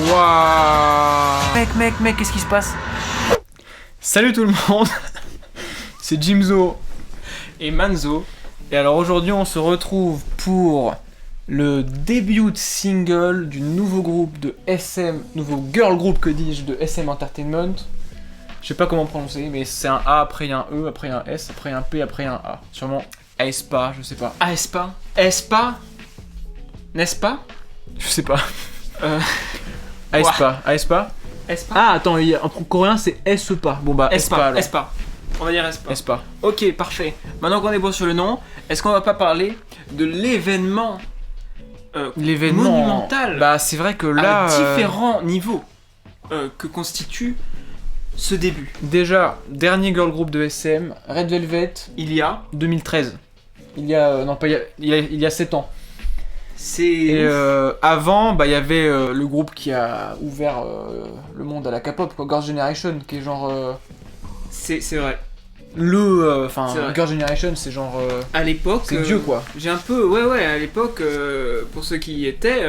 Waouh. Mec, qu'est-ce qui se passe? Salut tout le monde. C'est Jimzo et Manzo. Et alors aujourd'hui on se retrouve pour le début de single du nouveau groupe de SM, nouveau girl group que dis-je, de SM Entertainment. Je sais pas comment prononcer, mais c'est un A, après il y a un E, après il y a un S, après il y a un P, après il y a un A. Sûrement aespa, je sais pas. Aespa? Aespa? N'est-ce pas? Je sais pas. Aespa. Aespa? Aespa? Ah attends, en coréen c'est Aespa. Bon bah Aespa alors. Aespa. On va dire Aespa. Aespa. Ok, parfait. Maintenant qu'on est bon sur le nom, est-ce qu'on va pas parler de l'événement monumental Bah c'est vrai que là... à différents niveaux que constitue ce début. Déjà, dernier girl group de SM, Red Velvet, Il y a... 2013. Il y a... non pas il y a 7 ans. C'est... Et avant, bah il y avait le groupe qui a ouvert le monde à la K-pop, quoi, Girls' Generation, qui est genre... C'est vrai. Enfin, C'est vrai. Girls' Generation, c'est genre... À l'époque... c'est Dieu, quoi. J'ai un peu... Ouais, à l'époque, pour ceux qui y étaient,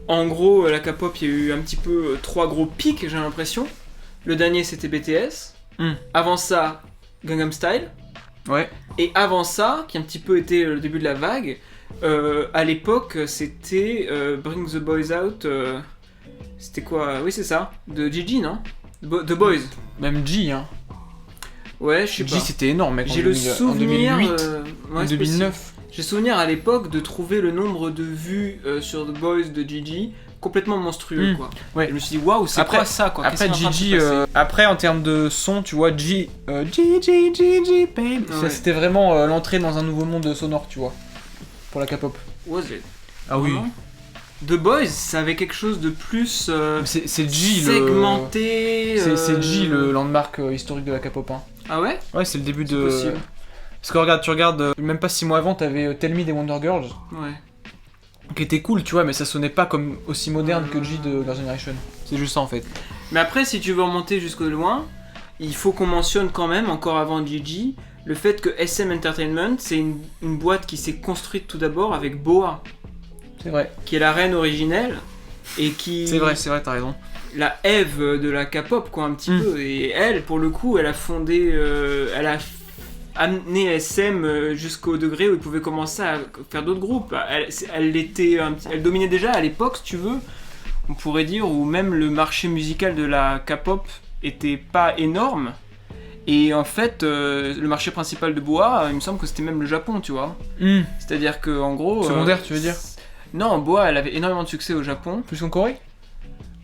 en gros, la K-pop, il y a eu un petit peu 3 gros pics, j'ai l'impression. Le dernier, c'était BTS. Avant ça, Gangnam Style. Ouais. Et avant ça, qui a un petit peu été le début de la vague, à l'époque, c'était Bring the Boys Out. C'était quoi? Oui, c'est ça. De Gigi, non? The Boys. Même G, hein. Ouais, je sais G, pas. c'était énorme, mec. J'ai le souvenir... En 2008, ouais, en 2009. j'ai souvenir à l'époque de trouver le nombre de vues sur The Boys de Gigi complètement monstrueux, quoi. Ouais. Je me suis dit, waouh, c'est Après- quoi ça, quoi? Après Qu'est-ce qui est en train de se Gigi, passer après en termes de son, tu vois, Gigi, baby. Ça, Ouais. c'était vraiment l'entrée dans un nouveau monde sonore, tu vois, pour la K-pop. Was it? Ah oui. Vraiment The Boys, ça avait quelque chose de plus C'est G segmenté. C'est G le landmark historique de la K-pop. Hein. Ah ouais? Ouais, c'est le début C'est de. possible. Parce que regarde, tu regardes, même pas 6 mois avant, t'avais Tell Me des Wonder Girls, Ouais. qui était cool, tu vois, mais ça sonnait pas comme aussi moderne que G de Girls' Generation. C'est juste ça en fait. Mais après, si tu veux remonter jusqu'au loin, il faut qu'on mentionne quand même, encore avant Gigi, le fait que SM Entertainment, c'est une boîte qui s'est construite tout d'abord avec Boa, C'est vrai. qui est la reine originelle, et qui... C'est vrai, t'as raison. La Eve de la K-pop, quoi, un petit peu. Et elle, pour le coup, elle a fondé... elle a amené SM jusqu'au degré où il pouvait commencer à faire d'autres groupes. Elle dominait déjà à l'époque, si tu veux, on pourrait dire, où même le marché musical de la K-pop était pas énorme. Et en fait, le marché principal de Boa, il me semble que c'était même le Japon, tu vois. C'est-à-dire que en gros... Secondaire, tu veux dire? Non, Boa, elle avait énormément de succès au Japon. Plus qu'en Corée?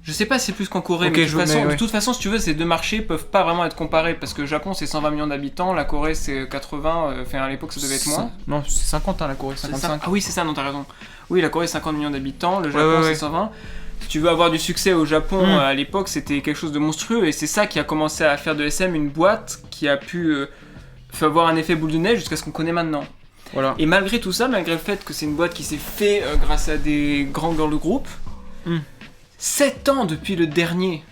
Je sais pas si c'est plus qu'en Corée, Ok, mais, ouais. de toute façon, si tu veux, ces deux marchés peuvent pas vraiment être comparés, parce que le Japon c'est 120 millions d'habitants, la Corée c'est 80, enfin à l'époque ça devait être moins. Non, c'est 50 hein, la Corée, C'est 55. Ah oui, c'est ça, non, t'as raison. Oui, la Corée 50 millions d'habitants, le Japon ouais. c'est 120. Si tu veux avoir du succès au Japon, Mm. à l'époque c'était quelque chose de monstrueux, et c'est ça qui a commencé à faire de SM une boîte qui a pu faire avoir un effet boule de neige jusqu'à ce qu'on connaît maintenant. Voilà. Et malgré tout ça, malgré le fait que c'est une boîte qui s'est fait grâce à des grands girl group, 7 ans depuis le dernier.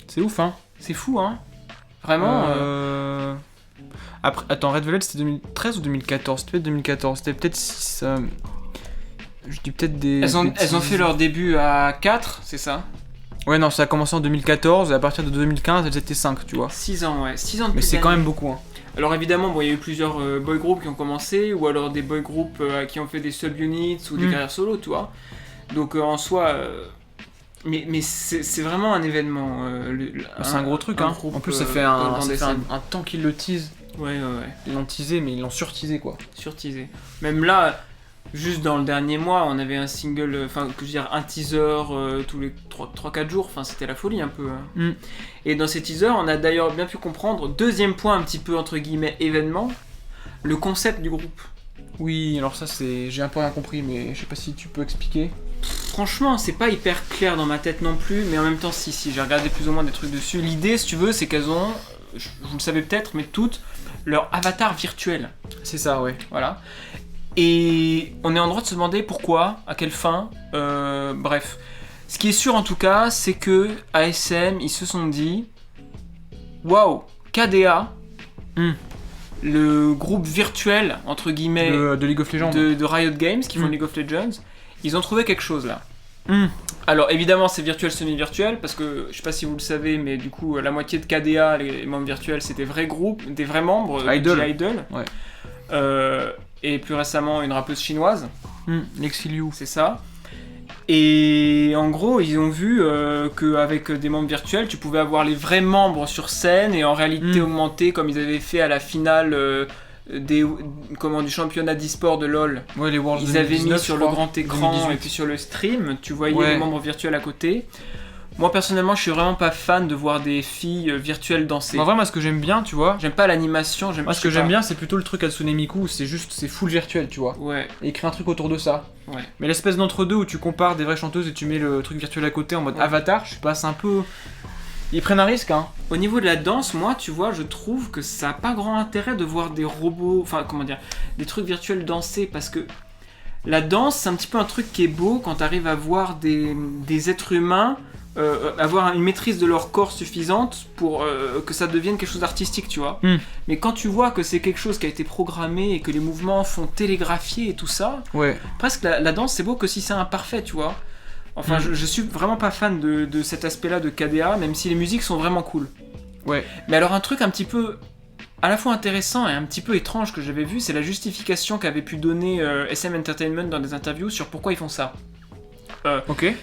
C'est ouf, hein. C'est fou, hein. Vraiment. Après, attends, Red Velvet c'était 2013 ou 2014? C'était peut-être 2014, c'était peut-être 6... Je dis peut-être des... Elles ont bêtises. fait leur début à 4, c'est ça? Ouais, non, ça a commencé en 2014 et à partir de 2015, elles étaient 5, tu vois. 6 ans, ouais. 6 ans depuis Mais le c'est quand dernier. même beaucoup, hein. Alors évidemment, bon, il y a eu plusieurs boy groups qui ont commencé, ou alors des boy groups qui ont fait des sub-units ou des carrières solo, tu vois. Donc en soi... Mais c'est vraiment un événement. C'est un gros truc, hein. groupe, En plus, ça fait un temps qu'ils le teasent. Ouais. Ils l'ont teasé, mais ils l'ont surteasé, quoi. Surteasé. Même là, juste dans le dernier mois, on avait un single, enfin, que je veux dire, un teaser tous les 3-4 jours, enfin, c'était la folie un peu. Hein. Et dans ces teasers, on a d'ailleurs bien pu comprendre, deuxième point un petit peu entre guillemets événement, le concept du groupe. Oui, alors ça, c'est... J'ai un peu rien compris, mais je sais pas si tu peux expliquer. Franchement, c'est pas hyper clair dans ma tête non plus, mais en même temps, si, j'ai regardé plus ou moins des trucs dessus. L'idée, si tu veux, c'est qu'elles ont, vous le savez peut-être, mais toutes, leur avatar virtuel. C'est ça, ouais. Voilà. Et on est en droit de se demander pourquoi, à quelle fin, bref. Ce qui est sûr en tout cas, c'est que ASM, ils se sont dit, waouh, KDA, le groupe virtuel, entre guillemets, de League of Legends. de Riot Games, qui font League of Legends, ils ont trouvé quelque chose là. Alors évidemment c'est virtuel semi-virtuel parce que je sais pas si vous le savez mais du coup la moitié de KDA, les membres virtuels, c'était vrais groupes, des vrais membres Idol. Ouais. Et plus récemment une rappeuse chinoise. Lexi Liu. C'est ça. Et en gros ils ont vu qu'avec des membres virtuels tu pouvais avoir les vrais membres sur scène et en réalité augmentée comme ils avaient fait à la finale du championnat d'e-sport de LoL. Ouais, les Worlds ils avaient 2019, mis sur le grand écran 2018. Et puis sur le stream, tu voyais les membres virtuels à côté. Moi personnellement, je suis vraiment pas fan de voir des filles virtuelles danser. En vrai, moi ce que j'aime bien, tu vois. J'aime pas l'animation. Moi ce que j'aime bien, c'est plutôt le truc Hatsune Miku, c'est full virtuel, tu vois. Ouais. Et créer un truc autour de ça. Ouais. Mais l'espèce d'entre-deux où tu compares des vraies chanteuses et tu mets le truc virtuel à côté en mode avatar, je sais pas, c'est un peu. Ils prennent un risque, hein. Au niveau de la danse, moi, tu vois, je trouve que ça a pas grand intérêt de voir des robots, enfin, comment dire, des trucs virtuels danser, parce que la danse, c'est un petit peu un truc qui est beau quand t'arrives à voir des êtres humains avoir une maîtrise de leur corps suffisante pour que ça devienne quelque chose d'artistique, tu vois. Mais quand tu vois que c'est quelque chose qui a été programmé et que les mouvements font télégraphier et tout ça, presque la danse, c'est beau que si c'est imparfait, tu vois. Enfin, je suis vraiment pas fan de cet aspect-là de KDA, même si les musiques sont vraiment cool. Ouais. Mais alors un truc un petit peu à la fois intéressant et un petit peu étrange que j'avais vu, c'est la justification qu'avait pu donner SM Entertainment dans des interviews sur pourquoi ils font ça.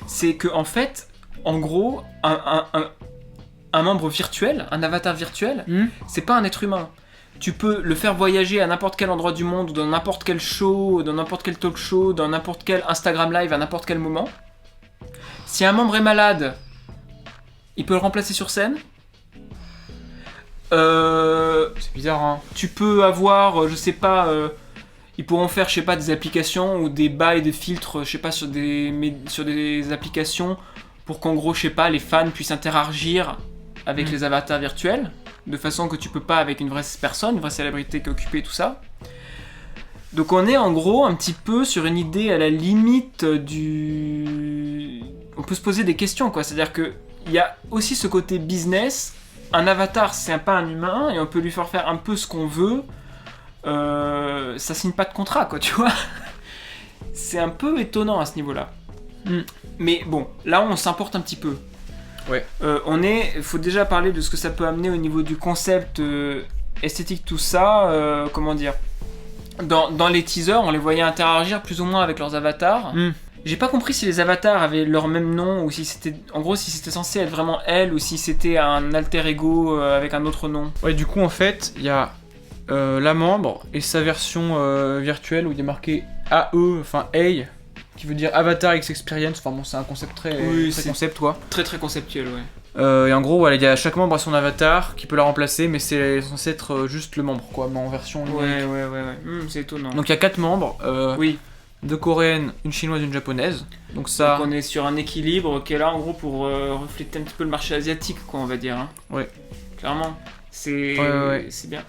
C'est que en fait, en gros, un membre virtuel, un avatar virtuel, c'est pas un être humain. Tu peux le faire voyager à n'importe quel endroit du monde, ou dans n'importe quel show, dans n'importe quel talk show, dans n'importe quel Instagram live à n'importe quel moment. Si un membre est malade, il peut le remplacer sur scène. C'est bizarre, hein. Tu peux avoir, je sais pas, ils pourront faire, je sais pas, des applications ou des bails de filtres, je sais pas, sur des applications pour qu'en gros, je sais pas, les fans puissent interagir avec les avatars virtuels de façon que tu peux pas avec une vraie personne, une vraie célébrité qui est occupée, tout ça. Donc on est en gros un petit peu sur une idée à la limite du... On peut se poser des questions, quoi. C'est-à-dire qu'il y a aussi ce côté business. Un avatar, c'est pas un humain, et on peut lui faire un peu ce qu'on veut. Ça signe pas de contrat, quoi, tu vois. C'est un peu étonnant à ce niveau-là. Mais bon, là on s'importe un petit peu. Ouais. Faut déjà parler de ce que ça peut amener au niveau du concept esthétique, tout ça. Comment dire, dans les teasers, on les voyait interagir plus ou moins avec leurs avatars. J'ai pas compris si les avatars avaient leur même nom ou si c'était, en gros, si c'était censé être vraiment elle ou si c'était un alter ego avec un autre nom. Ouais, du coup en fait, il y a la membre et sa version virtuelle où il est marqué AE, enfin A, qui veut dire Avatar X Experience. Enfin bon, c'est un concept très concept, quoi. Très conceptuel, ouais. Et en gros, voilà, chaque membre a son avatar qui peut la remplacer, mais c'est censé être juste le membre, quoi, mais en version unique. Ouais. C'est étonnant. Donc il y a 4 membres. Oui. 2 coréennes, une chinoise, une japonaise. Donc ça. Donc on est sur un équilibre qui est là en gros pour refléter un petit peu le marché asiatique, quoi, on va dire. Hein. Ouais. Clairement. C'est bien.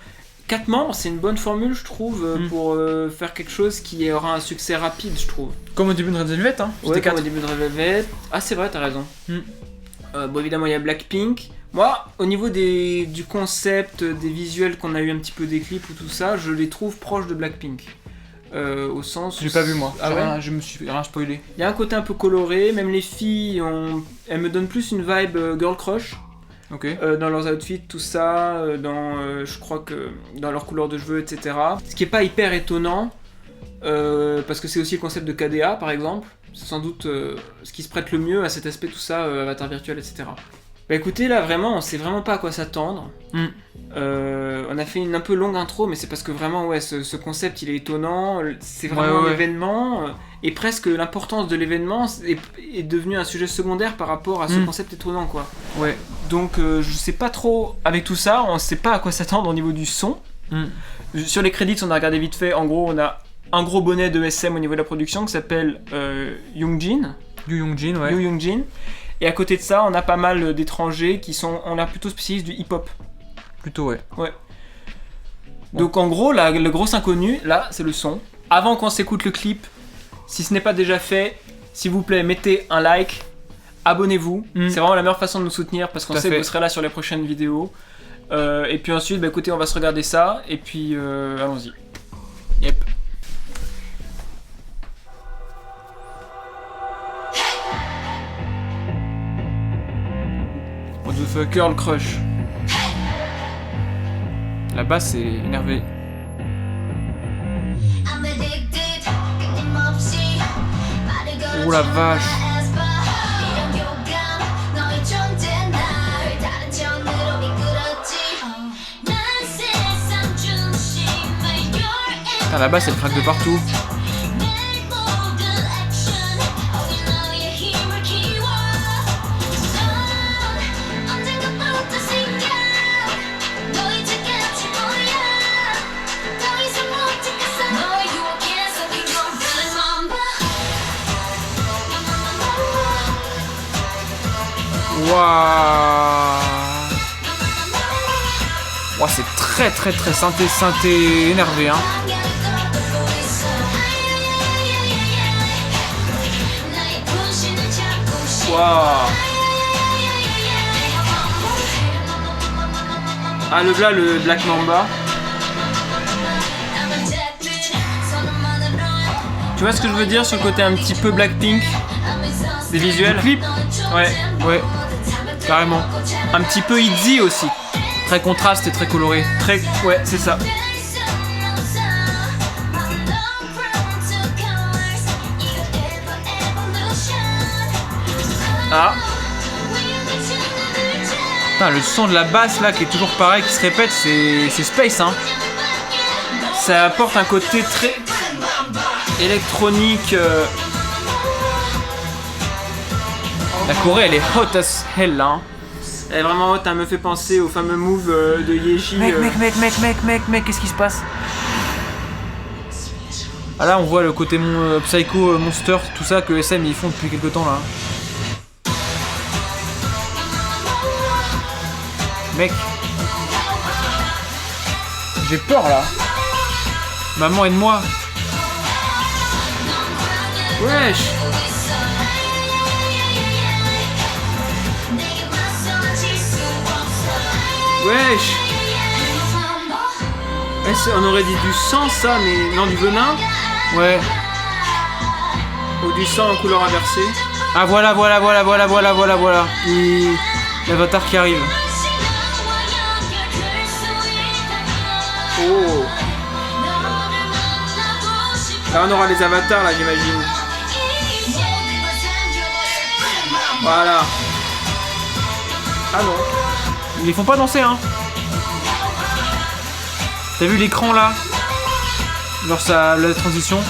4 membres, c'est une bonne formule, je trouve, pour faire quelque chose qui aura un succès rapide, je trouve. Comme au début de Red Velvet, hein. Ouais, comme au début de Red Velvet. Ah, c'est vrai, t'as raison. Bon, évidemment, il y a Blackpink. Moi, au niveau du concept, des visuels qu'on a eu un petit peu des clips ou tout ça, je les trouve proches de Blackpink. Au sens... J'ai pas vu, moi. Ah ouais. Je me suis rien spoilé. Il y a un côté un peu coloré, même les filles, elles me donnent plus une vibe girl crush. Dans leurs outfits, tout ça, je crois que dans leur couleur de cheveux, etc. Ce qui est pas hyper étonnant, parce que c'est aussi le concept de KDA, par exemple. C'est sans doute ce qui se prête le mieux à cet aspect, tout ça, avatar virtuel, etc. Bah écoutez, là vraiment, on sait vraiment pas à quoi s'attendre. On a fait une un peu longue intro, mais c'est parce que vraiment, ouais, ce concept, il est étonnant. C'est vraiment un événement, et presque l'importance de l'événement est devenue un sujet secondaire par rapport à ce concept étonnant, quoi. Ouais. Donc je sais pas trop, avec tout ça, on sait pas à quoi s'attendre au niveau du son. Sur les crédits, on a regardé vite fait, en gros, on a un gros bonnet de SM au niveau de la production qui s'appelle Yoongjin. Yu Yoongjin. Et à côté de ça, on a pas mal d'étrangers qui ont l'air plutôt spécialistes du hip-hop. Plutôt, ouais. Donc en gros, le gros inconnu, là, c'est le son. Avant qu'on s'écoute le clip, si ce n'est pas déjà fait, s'il vous plaît, mettez un like, abonnez-vous. C'est vraiment la meilleure façon de nous soutenir parce qu'on sait que vous serez là sur les prochaines vidéos. Et puis ensuite, bah, écoutez, on va se regarder ça et puis allons-y. Yep. Girl Crush. La basse est énervée. Oh la vache. Putain, la basse elle craque de partout. Waouh. Wow, c'est très synthé énervé hein. Waouh. Ah le Black Mamba. Tu vois ce que je veux dire sur le côté un petit peu Blackpink des visuels? Le clip. Ouais. Carrément. Un petit peu ITZY aussi. Très contraste et très coloré. Ouais, c'est ça. Ah. Putain, le son de la basse là qui est toujours pareil, qui se répète, c'est space hein. Ça apporte un côté très électronique. La Corée elle est hot as hell là hein. Elle est vraiment hot, elle me fait penser au fameux move de Yeji. Mec, qu'est-ce qui se passe? Ah là on voit le côté Psycho Monster, tout ça que SM ils font depuis quelques temps là. Mec. J'ai peur là. Maman aide-moi. Wesh. Wesh. On aurait dit du sang ça, mais non, du venin. Ouais. Ou du sang en couleur inversée. Ah voilà. L'avatar qui arrive. Oh. Là on aura les avatars là j'imagine. Voilà. Ah non. Ils les font pas danser hein. T'as vu l'écran là? Genre ça, la transition.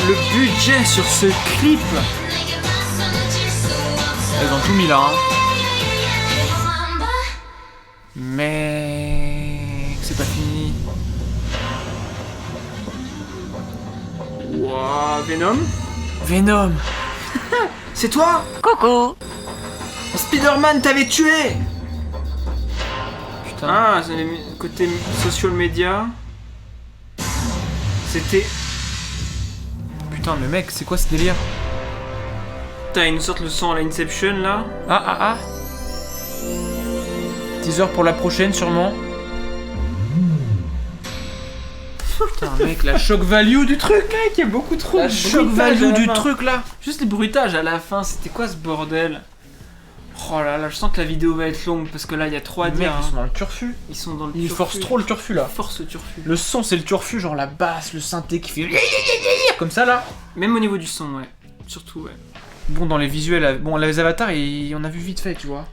Le budget sur ce clip. Ils ont tout mis là hein. Mais c'est pas fini. Wouah, Venom. C'est toi? Coucou. Spider-Man t'avait tué. Putain. Ah, c'est le côté social media. C'était... Putain, mais mec, c'est quoi ce délire? T'as une sorte de son à l'Inception là. Ah. Teaser pour la prochaine sûrement. Putain mec, la shock value du truc mec, il y a beaucoup trop de shock value du truc là. Juste les bruitages à la fin, c'était quoi ce bordel? Oh là là, je sens que la vidéo va être longue parce que là il y a trop à dire. Ils sont dans le turfu. Ils forcent trop le turfu là. Force le turfu. Le son c'est le turfu, genre la basse, le synthé qui fait comme ça là. Même au niveau du son, ouais. Surtout, ouais. Bon, dans les visuels, bon, les avatars, on a vu vite fait, tu vois.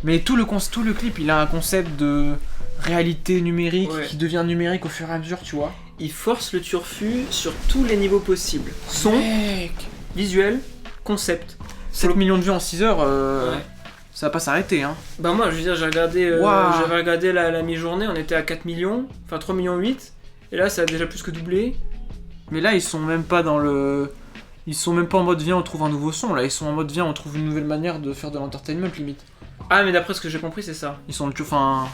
Mais tout le clip, il a un concept de réalité numérique qui devient numérique au fur et à mesure, tu vois. Il force le turfu sur tous les niveaux possibles. Son, visuel, concept. 7 millions de vues en 6 heures, ça va pas s'arrêter, hein. Bah moi, je veux dire, j'avais regardé la mi-journée, on était à 4 millions, enfin 3 millions 8, et là, ça a déjà plus que doublé. Mais là, ils sont même pas dans le... Ils sont même pas en mode viens on trouve un nouveau son, là ils sont en mode viens on trouve une nouvelle manière de faire de l'entertainment limite. Ah mais d'après ce que j'ai compris c'est ça. Ils sont enfin...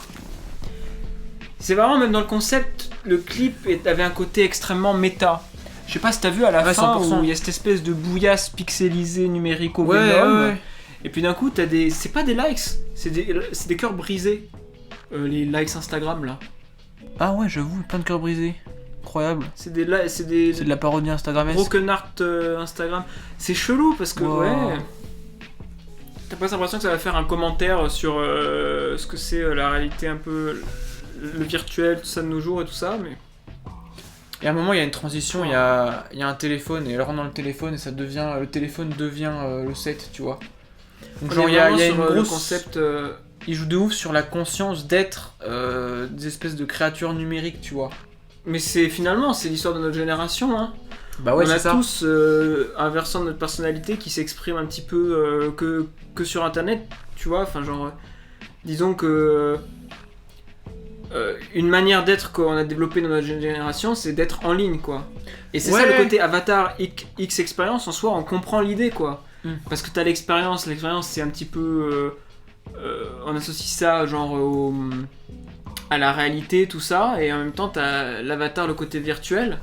C'est vraiment même dans le concept, le clip avait un côté extrêmement méta. Je sais pas si t'as vu à la fin 100%. Où il y a cette espèce de bouillasse pixelisée numérique au Venom. Et puis d'un coup t'as des... C'est pas des likes, c'est des cœurs brisés. Les likes Instagram là. Ah ouais j'avoue, plein de cœurs brisés. incroyable. C'est des de la parodie Instagramesque. broken art Instagram. C'est chelou parce que ouais. T'as pas l'impression que ça va faire un commentaire sur ce que c'est la réalité un peu le virtuel, tout ça de nos jours et tout ça, mais. Et à un moment, il y a une transition, il y a un téléphone, et elle rentre dans le téléphone, et le téléphone devient le set, tu vois. Donc genre, il y a une grosse concept. Il joue de ouf sur la conscience d'être des espèces de créatures numériques, tu vois. Mais c'est l'histoire de notre génération, hein. Bah ouais, on a ça. tous un versant de notre personnalité qui s'exprime un petit peu que sur internet, tu vois, enfin genre disons que une manière d'être qu'on a développé dans notre génération, c'est d'être en ligne, quoi. Et c'est ça le côté avatar X expérience, en soi on comprend l'idée, quoi. Parce que t'as l'expérience c'est un petit peu on associe ça genre à la réalité, tout ça, et en même temps t'as l'avatar, le côté virtuel.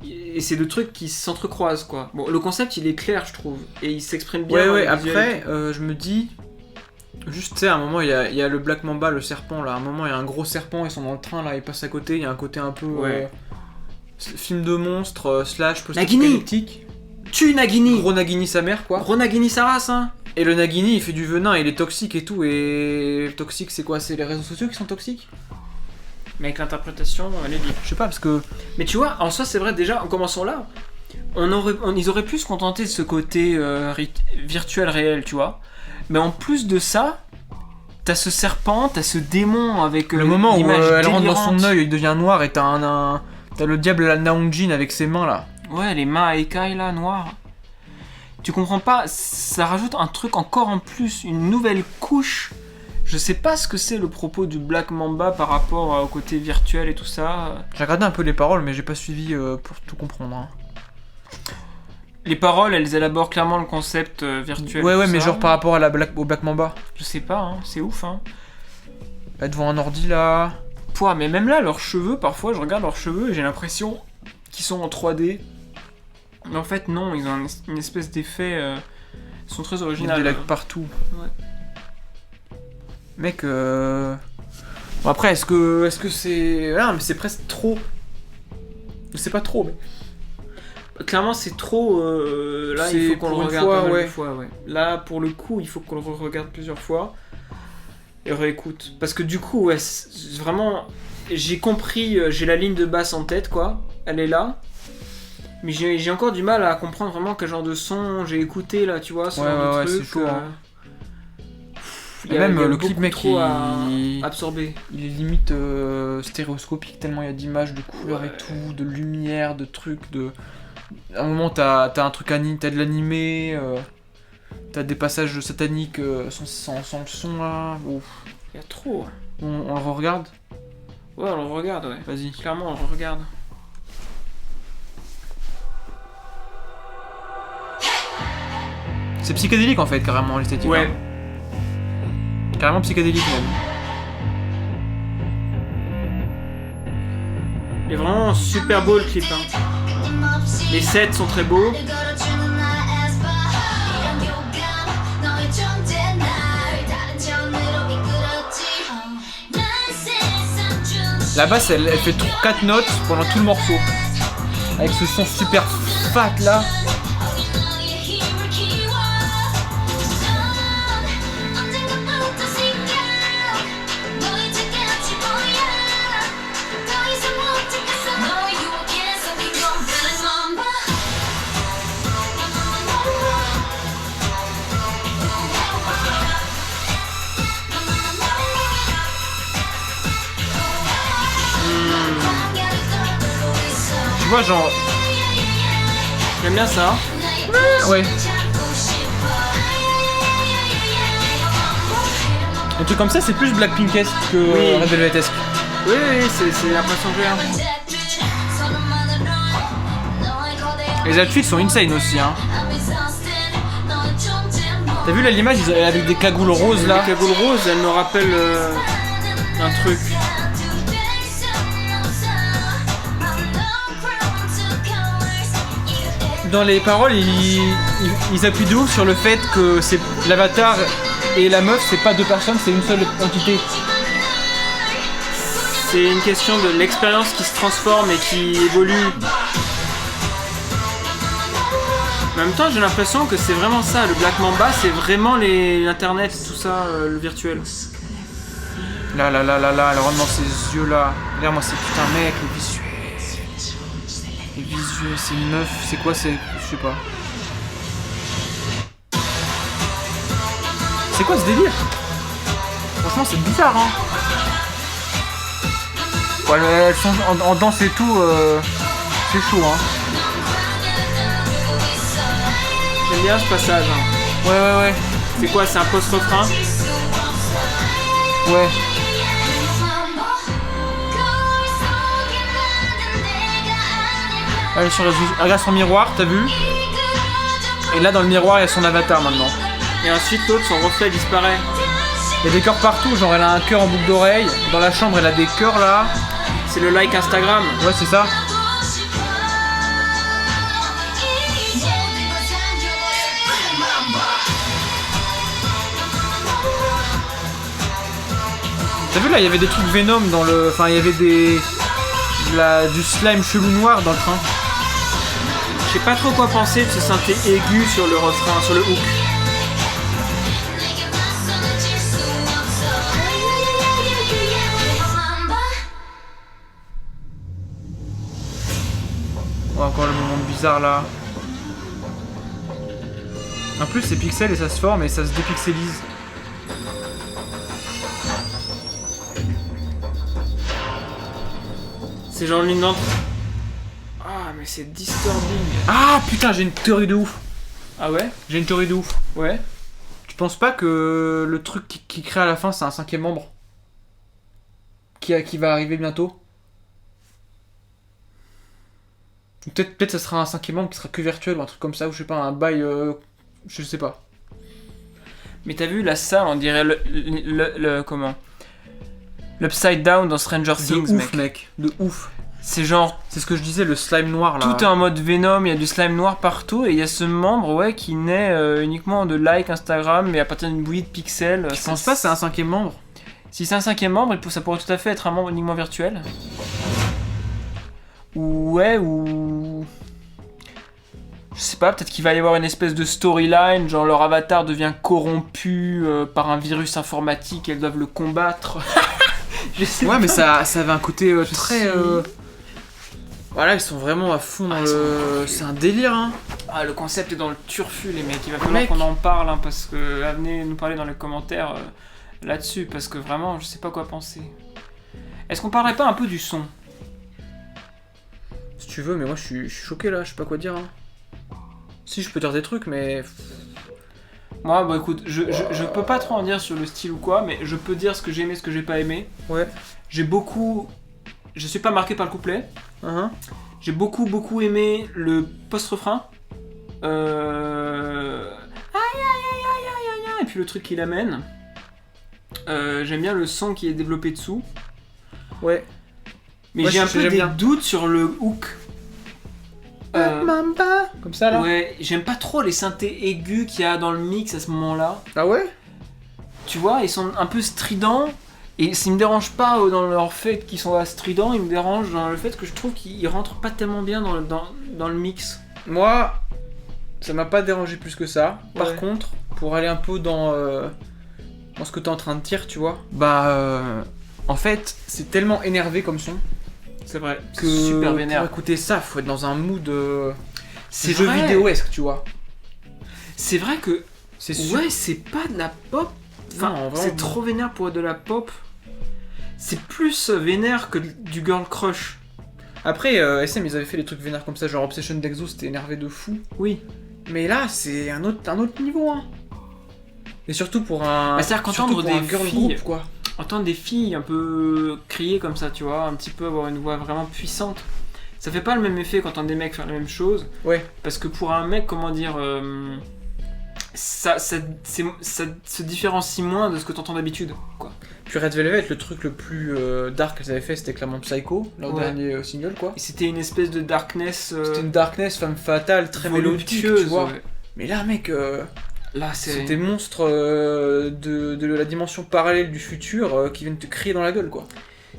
Et c'est deux trucs qui s'entrecroisent, quoi. Bon, le concept il est clair, je trouve, et il s'exprime bien. Ouais, après, je me dis, juste, tu sais, à un moment, il y a le Black Mamba, le serpent, là. À un moment, il y a un gros serpent, ils sont dans le train, là, ils passent à côté. Il y a un côté un peu film de monstre, slash post-apocalyptique. Tue Nagini. Gros Nagini sa mère, quoi. Gros Nagini sa race, hein. Et le Nagini, il fait du venin, il est toxique et tout. Et le toxique, c'est quoi? C'est les réseaux sociaux qui sont toxiques? Mais avec l'interprétation, elle est libre. Je sais pas, parce que... Mais tu vois, en soi, c'est vrai, déjà, en commençant là, ils auraient pu se contenter de ce côté virtuel réel, tu vois. Mais en plus de ça, t'as ce serpent, t'as ce démon avec le moment où elle rentre dans son œil, il devient noir, et t'as le diable à la Naonjin avec ses mains, là. Ouais, les mains à écailles, là, noires. Tu comprends pas, ça rajoute un truc encore en plus, une nouvelle couche. Je sais pas ce que c'est le propos du Black Mamba par rapport au côté virtuel et tout ça. J'ai regardé un peu les paroles, mais j'ai pas suivi pour tout comprendre. Hein. Les paroles, elles élaborent clairement le concept virtuel. Ouais, mais genre par rapport à au Black Mamba. Je sais pas, hein, c'est ouf. Hein. Là, devant un ordi, là... Pouah, mais même là, leurs cheveux, parfois, je regarde leurs cheveux et j'ai l'impression qu'ils sont en 3D. Mais en fait, non, ils ont une espèce d'effet... Ils sont très originaux. Des lacs partout. Ouais. Mec, bon après, est-ce que c'est... Ah, mais c'est presque trop. C'est pas trop, mais... Clairement, c'est trop... Là, il faut qu'on le regarde plusieurs fois, ouais. Là, pour le coup, il faut qu'on le regarde plusieurs fois. Et réécoute. Parce que du coup, ouais, vraiment... J'ai compris, j'ai la ligne de basse en tête, quoi. Elle est là. Mais j'ai encore du mal à comprendre vraiment quel genre de son j'ai écouté, là, tu vois, ce genre de truc. C'est chaud, hein. Même le clip, mec, absorbé. Il est limite stéréoscopique, tellement il y a d'images, de couleurs et tout, de lumière, de trucs, de... À un moment, t'as un truc t'as de l'animé, t'as des passages sataniques sans le son, là. Ouf. Il y a trop. On le regarde? Ouais, on le regarde, ouais. Vas-y. Clairement, on le regarde. C'est psychédélique, en fait, carrément, l'esthétique. Ouais. Hein. Carrément psychédélique même. Il est vraiment super beau le clip. Hein. Les sets sont très beaux. La basse elle fait 4 notes pendant tout le morceau. Avec ce son super fat là. Tu vois, genre... J'aime bien ça. Ouais. Un truc comme ça, c'est plus Blackpinkesque que Red Velvetesque. Oui, c'est l'impression que j'ai. Les outfits sont insane aussi, hein. T'as vu là l'image avec des cagoules roses là? Les cagoules roses, elles me rappellent un truc. Dans les paroles, ils appuient de ouf sur le fait que c'est l'avatar et la meuf, c'est pas deux personnes, c'est une seule entité. C'est une question de l'expérience qui se transforme et qui évolue. En même temps, j'ai l'impression que c'est vraiment ça. Le Black Mamba, c'est vraiment l'internet, tout ça, le virtuel. Là, elle rentre dans ses yeux là. Regarde-moi ces putains mecs, les visuels. Les visuels, c'est une meuf, c'est quoi, c'est. Je sais pas. C'est quoi ce délire? Franchement, c'est bizarre, hein. Ouais, elles sont en danse et tout, c'est chaud, hein. J'aime bien ce passage. Hein. Ouais. C'est quoi, c'est un post-refrain? Ouais. Elle regarde son miroir, t'as vu? Et là, dans le miroir, il y a son avatar maintenant. Et ensuite, l'autre, son reflet disparaît. Il y a des cœurs partout, genre elle a un cœur en boucle d'oreille. Dans la chambre, elle a des cœurs là. C'est le like Instagram. Ouais, c'est ça. T'as vu là, il y avait des trucs Venom dans le... Enfin, il y avait du slime chelou noir dans le train. Je sais pas trop quoi penser de ce synthé aigu sur le refrain, sur le hook. Oh, encore le moment bizarre là. En plus c'est pixel et ça se forme et ça se dépixelise. C'est genre l'une d'entre... Ah mais c'est disturbing. Ah putain, j'ai une théorie de ouf. Ah ouais? J'ai une théorie de ouf. Ouais. Tu penses pas que le truc qui crée à la fin c'est un 5e membre qui va arriver bientôt? Peut-être ça sera un 5e membre qui sera que virtuel ou un truc comme ça, ou je sais pas, un bail... je sais pas. Mais t'as vu là, ça on dirait le comment? L'Upside Down dans Stranger Things, de ouf, mec. De ouf. C'est genre... C'est ce que je disais, le slime noir là. Tout est en mode Venom, il y a du slime noir partout et il y a ce membre ouais, qui naît uniquement de like Instagram mais à partir d'une bouillie de pixels. Je pense pas que c'est un 5e membre. Si c'est un 5e membre, ça pourrait tout à fait être un membre uniquement virtuel. Ouais, ou... Je sais pas, peut-être qu'il va y avoir une espèce de storyline, genre leur avatar devient corrompu par un virus informatique et elles doivent le combattre. Je sais ouais, pas. mais ça avait un côté très... Voilà, ils sont vraiment à fond dans le... C'est un délire, hein. Ah, le concept est dans le turfu, les mecs. Il va falloir qu'on en parle, hein, parce que... venez nous parler dans les commentaires là-dessus, parce que vraiment, je sais pas quoi penser. Est-ce qu'on parlerait pas un peu du son? Si tu veux, mais moi je suis choqué là, je sais pas quoi dire. Hein. Si, je peux dire des trucs, mais... Moi, bah écoute, je peux pas trop en dire sur le style ou quoi, mais je peux dire ce que j'ai aimé, ce que j'ai pas aimé. Ouais. J'ai beaucoup... Je suis pas marqué par le couplet. J'ai beaucoup aimé le post-refrain. Aïe aïe aïe aïe aïe aïe. Et puis le truc qu'il amène. J'aime bien le son qui est développé dessous. Ouais. Mais j'ai un peu des doutes sur le hook. Comme ça là. Ouais, j'aime pas trop les synthés aigus qu'il y a dans le mix à ce moment-là. Ah ouais? Tu vois, ils sont un peu stridents. Et ça me dérange pas dans leur fait qu'ils sont stridents, ils me dérangent dans le fait que je trouve qu'ils rentrent pas tellement bien dans le mix. Moi, ça m'a pas dérangé plus que ça. Ouais. Par contre, pour aller un peu dans ce que t'es en train de dire, tu vois, en fait, c'est tellement énervé comme son. C'est vrai, que super vénère. Pour écouter ça, faut être dans un mood c'est jeu vidéo-esque, tu vois. C'est vrai que ouais, c'est pas de la pop. Enfin, non, c'est trop vénère pour être de la pop. C'est plus vénère que du girl crush. Après, SM, ils avaient fait des trucs vénères comme ça, genre Obsession d'Exo, c'était énervé de fou. Oui. Mais là, c'est un autre niveau, hein. Et surtout pour un... c'est-à-dire qu'entendre des girl filles, group, quoi. Entendre des filles un peu crier comme ça, tu vois, un petit peu avoir une voix vraiment puissante, ça fait pas le même effet qu'entendre des mecs faire la même chose. Ouais. Parce que pour un mec, comment dire, ça se différencie moins de ce que t'entends d'habitude, quoi. Puis Red Velvet, le truc le plus dark qu'elles avaient fait, c'était clairement Psycho, leur dernier single, quoi. Et c'était une espèce de darkness... C'était une darkness femme fatale, très mélodique, tu vois. Ouais. Mais là, mec... Là, c'est des monstres de la dimension parallèle du futur qui viennent te crier dans la gueule, quoi.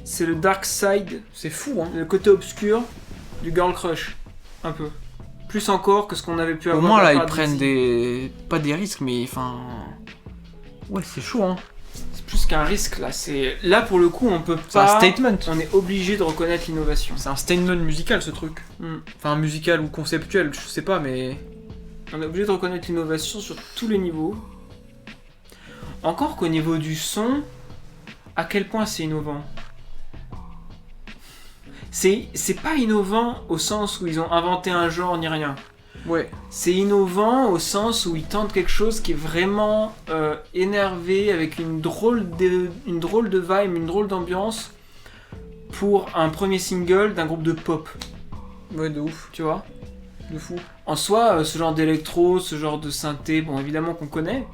c'est le dark side, C'est fou, hein. le côté obscur du girl crush, un peu. Plus encore que ce qu'on avait pu Au avoir. moins de la là, ils part prennent d'Izzy. des... Pas des risques, mais enfin... Ouais, c'est chaud, hein. C'est plus qu'un risque là. Là pour le coup, on peut C'est un pas. statement. On est obligé de reconnaître l'innovation. C'est un statement musical, ce truc. Hmm. Enfin, musical ou conceptuel, je sais pas, mais... On est obligé de reconnaître l'innovation sur tous les niveaux. Encore qu'au niveau du son, à quel point c'est innovant. C'est pas innovant au sens où ils ont inventé un genre ni rien. Ouais. C'est innovant au sens où ils tentent quelque chose qui est vraiment énervé, avec une drôle de vibe, une drôle d'ambiance pour un premier single d'un groupe de pop, Ouais, de ouf. tu vois. De fou. En soi, ce genre d'électro, ce genre de synthé, bon évidemment qu'on connaît,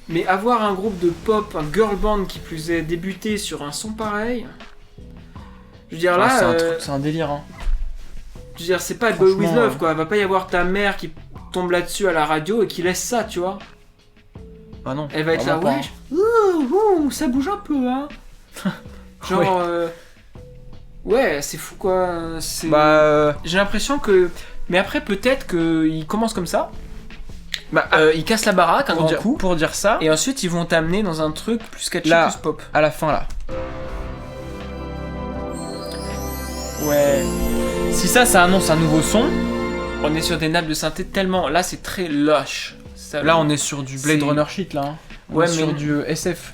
mais avoir un groupe de pop, un girl band qui plus est, débuter sur un son pareil, je veux dire là, c'est un délire, hein. je veux dire c'est pas Boy With Franchement, Love quoi, va pas y avoir ta mère qui tombe là-dessus à la radio et qui laisse ça, tu vois. Bah non. Elle va être là, vraiment ouais, pas. ça bouge un peu, hein. Genre, ouais, c'est fou quoi. Bah... J'ai l'impression que. Mais après, peut-être qu'ils commencent comme ça. Bah, Ils cassent la baraque un grand coup. pour dire ça, Et ensuite, ils vont t'amener dans un truc plus catchy, Là. plus pop. à la fin, là. Ouais. Si ça annonce un nouveau son, On est sur des nappes de synthé tellement. Là, c'est très lush. Ça, là, on est sur du Blade C'est- Runner shit, là. Hein. On Ouais, est sur mais- du SF.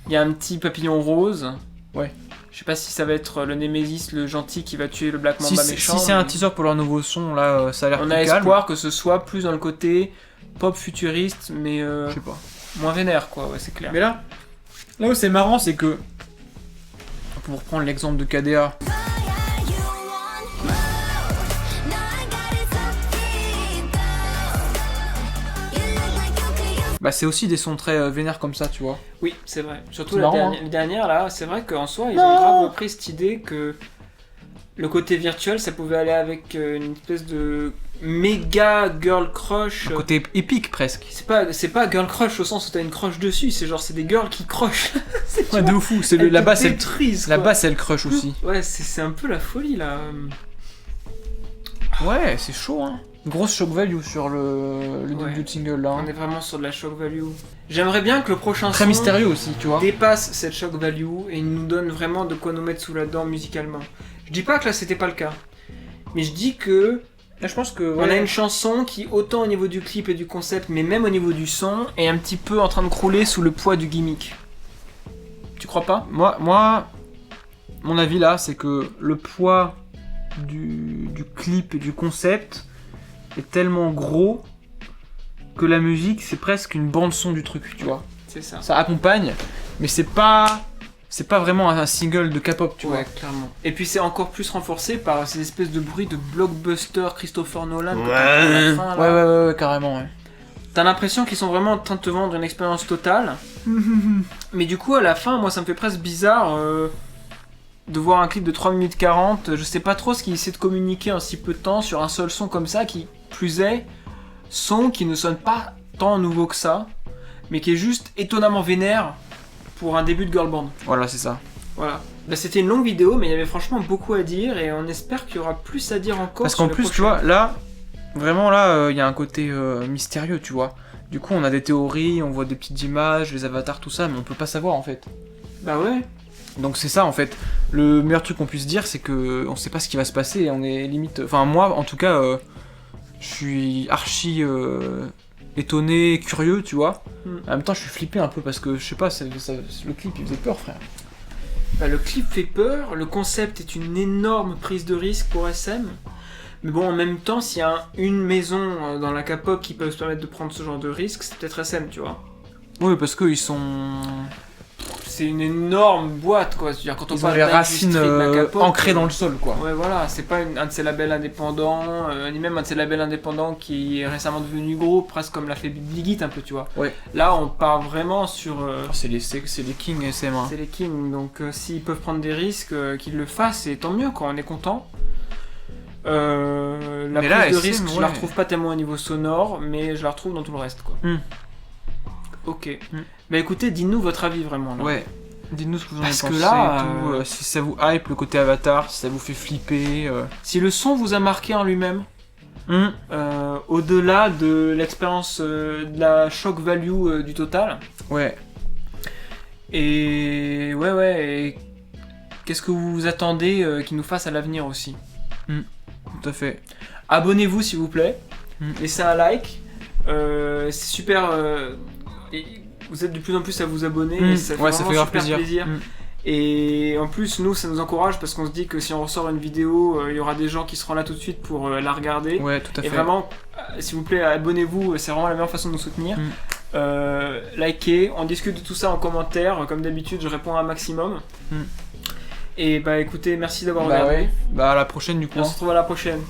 Il y a un petit papillon rose. Ouais. Je sais pas si ça va être le Némésis, le gentil qui va tuer le Black Si Mamba c'est méchant. si un mais teaser pour leur nouveau son, là, ça a l'air On plus a calme. espoir que ce soit plus dans le côté pop futuriste, mais Je sais pas. moins vénère, quoi. Ouais, c'est clair. Mais là où c'est marrant, c'est que... Pour reprendre l'exemple de KDA, bah c'est aussi des sons très vénères comme ça, tu vois. Oui, c'est vrai. Surtout C'est la marrant, dernière, les dernières, là, c'est vrai qu'en soi, ils Non. ont grave repris cette idée que le côté virtuel, ça pouvait aller avec une espèce de méga girl crush. Un côté épique, presque. C'est pas girl crush au sens où t'as une crush dessus, c'est genre c'est des girls qui crushent. C'est- Ouais, de fou. C'est elles la te basse, elle... détruisent, La quoi. basse, elle crush aussi. Ouais, c'est un peu la folie là. Ouais, c'est chaud, hein. Grosse shock value sur le Ouais. début de single, là. hein. On est vraiment sur de la shock value. J'aimerais bien que le prochain Très son mystérieux aussi, tu vois. dépasse cette shock value et nous donne vraiment de quoi nous mettre sous la dent musicalement. Je dis pas que là c'était pas le cas, mais je dis que Là, je pense que... on a une chanson qui, autant au niveau du clip et du concept, mais même au niveau du son, est un petit peu en train de crouler sous le poids du gimmick. Tu crois pas? Moi, mon avis là, c'est que le poids du clip et du concept est tellement gros que la musique, c'est presque une bande-son du truc, tu vois. C'est ça. Ça accompagne, mais c'est pas vraiment un single de K-pop, tu Ouais, clairement. Et puis c'est encore plus renforcé par ces espèces de bruits de blockbuster Christopher Nolan. que t'entends à la fin, vois. là. Ouais, carrément, ouais. T'as l'impression qu'ils sont vraiment en train de te vendre une expérience totale. Mais du coup, à la fin, moi, ça me fait presque bizarre de voir un clip de 3 minutes 40. Je sais pas trop ce qu'ils essaient de communiquer en si peu de temps sur un seul son comme ça, qui plus est, son qui ne sonne pas tant nouveau que ça, mais qui est juste étonnamment vénère pour un début de girl band. Voilà, c'est ça. Voilà. Bah, c'était une longue vidéo, mais il y avait franchement beaucoup à dire, et on espère qu'il y aura plus à dire encore. Parce sur qu'en le plus, tu prochain. vois, là, vraiment là, il y a un côté mystérieux, tu vois. Du coup, on a des théories, on voit des petites images, les avatars, tout ça, mais on peut pas savoir en fait. Bah ouais. Donc c'est ça en fait. Le meilleur truc qu'on puisse dire, c'est que on sait pas ce qui va se passer. Et on est limite. Enfin moi, en tout cas, je suis archi étonné, curieux, tu vois. En même temps, je suis flippé un peu parce que je sais pas, le clip il faisait peur, frère. Bah, le clip fait peur, le concept est une énorme prise de risque pour SM. Mais bon, en même temps, s'il y a une maison dans la K-pop qui peut se permettre de prendre ce genre de risque, c'est peut-être SM, tu vois. Oui, parce qu'ils sont. C'est une énorme boîte, quoi. C'est-à-dire, quand on Ils ont parle les d'industrie racines de la K-pop, ancrées dans le sol, quoi. Ouais, voilà, c'est pas un de ces labels indépendants, ni même un de ces labels indépendants qui est récemment devenu gros, presque comme l'a fait Big Hit un peu, tu vois. Ouais. Là, on part vraiment sur. C'est les kings SM. Hein. C'est les kings, donc s'ils peuvent prendre des risques, qu'ils le fassent, et tant mieux, quoi, on est content. La Mais prise là, de SM, risque, je ouais. la retrouve pas tellement au niveau sonore, mais je la retrouve dans tout le reste, quoi. Hmm. Ok. Hmm. Bah écoutez, dites-nous votre avis vraiment. Là. Ouais. Dites-nous ce que vous en avez Parce que pensé, là, et tout, si ça vous hype le côté Avatar, si ça vous fait flipper. Si le son vous a marqué en lui-même, au-delà de l'expérience de la shock value du total, Ouais. et et qu'est-ce que vous attendez qu'il nous fasse à l'avenir aussi? Tout à fait. Abonnez-vous s'il vous plaît, laissez un like, c'est super, et vous êtes de plus en plus à vous abonner, et ça fait Ouais, ça vraiment fait grave super plaisir. Et en plus, nous, ça nous encourage parce qu'on se dit que si on ressort une vidéo, il y aura des gens qui seront là tout de suite pour la regarder. Ouais, tout à Et fait. vraiment, s'il vous plaît, abonnez-vous, c'est vraiment la meilleure façon de nous soutenir. Likez, on discute de tout ça en commentaire. Comme d'habitude, je réponds à un maximum. Et bah écoutez, merci d'avoir regardé. Ouais. Bah à la prochaine du coup. Et on se retrouve à la prochaine.